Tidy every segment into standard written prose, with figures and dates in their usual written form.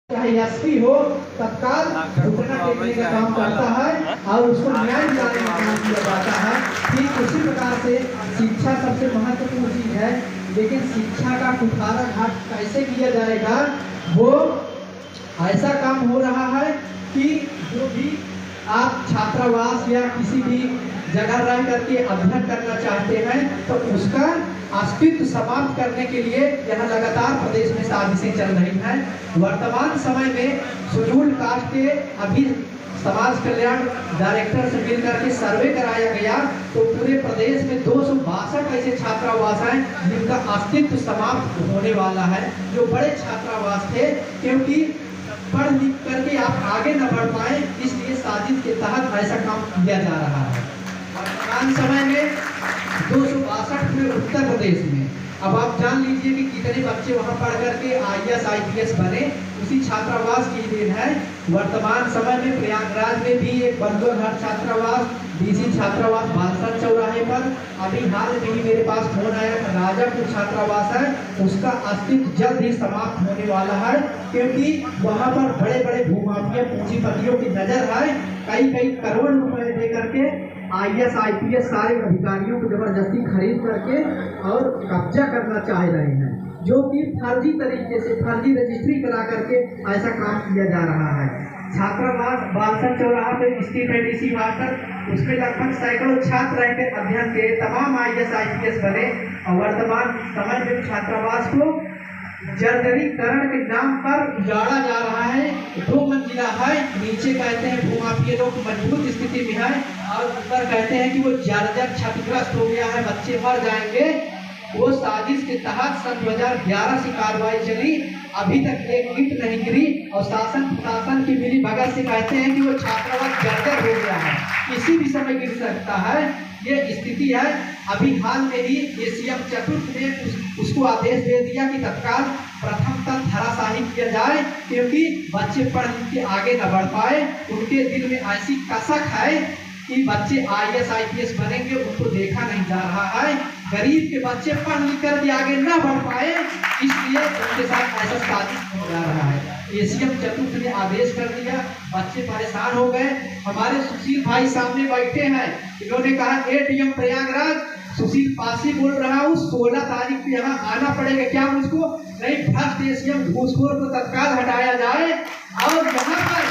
चाहे एसपी हो तत्काल सूचना देने का काम करता है और उसको न्याय दिलाने का काम किया जाता है। ठीक उसी प्रकार से शिक्षा सबसे महत्वपूर्ण चीज है, लेकिन शिक्षा का कुठारा घाट कैसे किया जाएगा, वो ऐसा काम हो रहा है कि जो भी आप छात्रावास या किसी भी जगह रह करके अध्ययन करना चाहते हैं तो उसका अस्तित्व समाप्त करने के लिए यहाँ लगातार प्रदेश में साजिशें चल रही हैं। वर्तमान समय में शेड्यूल कास्ट के अभी समाज कल्याण डायरेक्टर से मिलकर के सर्वे कराया गया तो पूरे प्रदेश में 262 ऐसे छात्रावास हैं जिनका अस्तित्व समाप्त होने वाला है। जो बड़े छात्रावास थे, क्योंकि पढ़ लिख करके आप आगे न बढ़ पाए, इसलिए साजिश के तहत ऐसा काम किया जा रहा है। वर्तमान समय में 262 में उत्तर प्रदेश में, अब आप जान लीजिए कि कितने बच्चे वहां पढ़ करके IAS IPS बने, उसी छात्रावास की देन है। वर्तमान समय में प्रयागराज में भी एक बंदरघाट छात्रावास, DC छात्रावास बालसर चौराहे पर, अभी हाल में ही मेरे पास फोन आया राजापुर छात्रावास है, उसका अस्तित्व जल्द ही समाप्त होने वाला है, क्योंकि वहां पर बड़े बड़े भूमाफिया पूंजीपतियों की नजर है। कई करोड़ रुपए दे करके IAS IPS सारे अधिकारियों को जबरदस्ती खरीद करके और कब्जा करना चाह रहे हैं, जो कि फर्जी तरीके से फर्जी रजिस्ट्री करा करके ऐसा काम किया जा रहा है। छात्रावास बालसर चौराहा पे स्थित है DC मास्टर, उसमें लगभग सैकड़ों छात्र रहकर अध्ययन के तमाम IAS IPS बने और वर्तमान समय में छात्रावास को जर्जरीकरण के नाम पर उजाड़ा जा रहा है। 2 मंजिला है, नीचे कहते हैं भूमाफिया लोग मजबूत स्थिति में है और ऊपर कहते हैं कि वो जर्जर क्षतिग्रस्त हो गया है, बच्चे मर जाएंगे। वो साजिश के तहत सन 2011 से कार्रवाई चली, अभी तक एक ईंट नहीं गिरी और शासन प्रशासन की मिली भगत से कहते हैं कि वो छात्रावास जर्जर हो गया है, किसी भी समय गिर सकता है। ये स्थिति है। अभी हाल में ही CM चतुर्थ ने उसको आदेश दे दिया कि तत्काल प्रथम तक धराशाही किया जाए, क्योंकि बच्चे पढ़ लिख के आगे न बढ़ पाए। उनके दिल में ऐसी कसक है कि बच्चे IAS IPS बनेंगे, उनको देखा नहीं जा रहा है। गरीब के बच्चे पढ़ लिख कर भी आगे न बढ़ पाए, इसलिए उनके साथ ऐसा साजिश हो जा रहा है। CM चतुर्थ ने आदेश कर दिया, बच्चे परेशान हो गए। हमारे सुशील भाई सामने बैठे हैं, इन्होंने कहा ADM प्रयागराज सुशील पासी बोल रहा हूँ, 16 तारीख को यहाँ आना पड़ेगा। क्या मुझको नहीं, भ्रष्ट CM घूसखोर को तत्काल हटाया जाए और यहाँ पर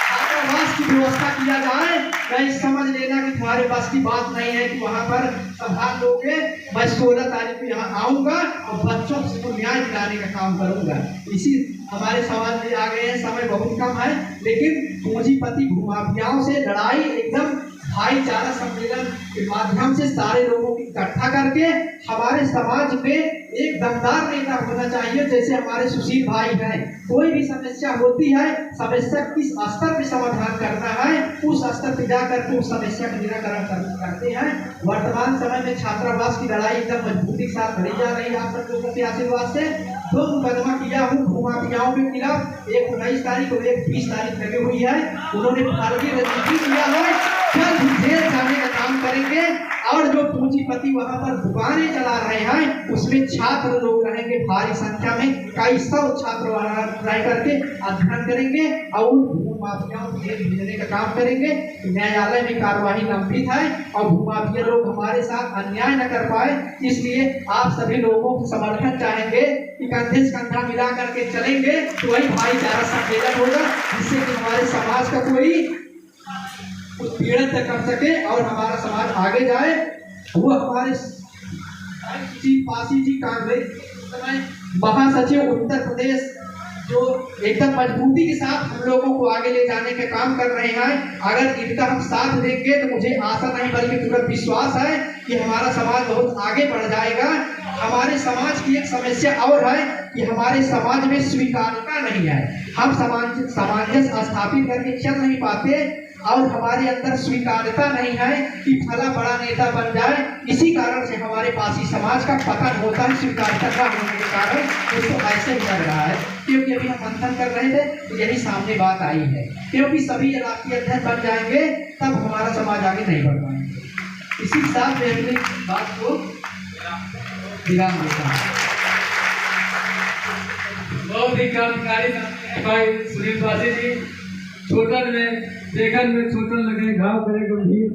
छात्रावास की व्यवस्था किया जाए। नहीं समझ लेना कि तुम्हारे पास की बात नहीं है कि वहाँ पर संभाल लोगे। मैं 16 तारीख को यहाँ आऊंगा और बच्चों को न्याय दिलाने का काम करूंगा। इसी हमारे समाज में आ गए हैं, समय बहुत कम है, लेकिन पूंजीपति भूमाफियाओं से लड़ाई एकदम भाईचारा सम्मेलन के माध्यम से सारे लोगों को इकट्ठा करके हमारे समाज में एक दमदार नेता होना चाहिए। जैसे हमारे सुशील भाई हैं, कोई भी समस्या होती है, समस्या किस स्तर पे समाधान करना है, उस स्तर पे जाकर के उस समस्या का निराकरण करते हैं। वर्तमान समय में छात्रावास की लड़ाई एकदम मजबूती के साथ लड़ी जा रही है। आप सब लोगों के आशीर्वाद से 2 मुकदमा किया हूँ भूमाफियाओं के खिलाफ, एक 19 तारीख और एक 20 तारीख लगी हुई है। उन्होंने फर्जी रजिस्ट्री किया है, जल्द जेल जाने का काम करेंगे। और जो पूंजीपति वहां पर दुकानें चला रहे हैं, उसमें छात्र लोग रहेंगे भारी संख्या में, कई 100 छात्र वहां रह करके अध्ययन करेंगे और भूमाफियाओं को जेल भेजने का काम करेंगे। न्यायालय में कार्यवाही लंबित है और भूमाफिया लोग हमारे साथ अन्याय न कर पाए, इसलिए आप सभी लोगों को समर्थन चाहेंगे कि कंधे से कंधा मिला करके चलेंगे तो वही भाईचारा सम्मेलन होगा, जिससे कि हमारे समाज का कोई उत्पीड़न कर सके और हमारा समाज आगे जाए। वो हमारे पासी जी कांग्रेस महासचिव उत्तर प्रदेश, जो एकदम मजबूती के साथ हम लोगों को आगे ले जाने का काम कर रहे हैं। अगर इनका हम साथ देंगे तो मुझे आशा नहीं बल्कि पूरा विश्वास है कि हमारा समाज बहुत आगे बढ़ जाएगा। हमारे समाज की एक समस्या और है कि हमारे समाज में स्वीकार्यता नहीं है, हम सामंजस्य स्थापित करके चल नहीं पाते और हमारे अंदर स्वीकार्यता नहीं है कि फला बड़ा नेता बन जाए। इसी कारण से हमारे पासी समाज का पतन होता है, स्वीकार्यता न होने के कारण। उसको ऐसे ही लग रहा है, क्योंकि अभी हम मंथन कर रहे थे तो यही सामने बात आई है, क्योंकि सभी राष्ट्रीय अध्यक्ष बन जाएंगे तब हमारा समाज आगे नहीं बढ़ पाएंगे। इसी के साथ मैं अपनी बात को विराम देता हूँ। बहुत ही क्रांतिकारी भाई सुनील बासी जी, छोटन में देखन में छोटन लगे घाव करे गंभीर।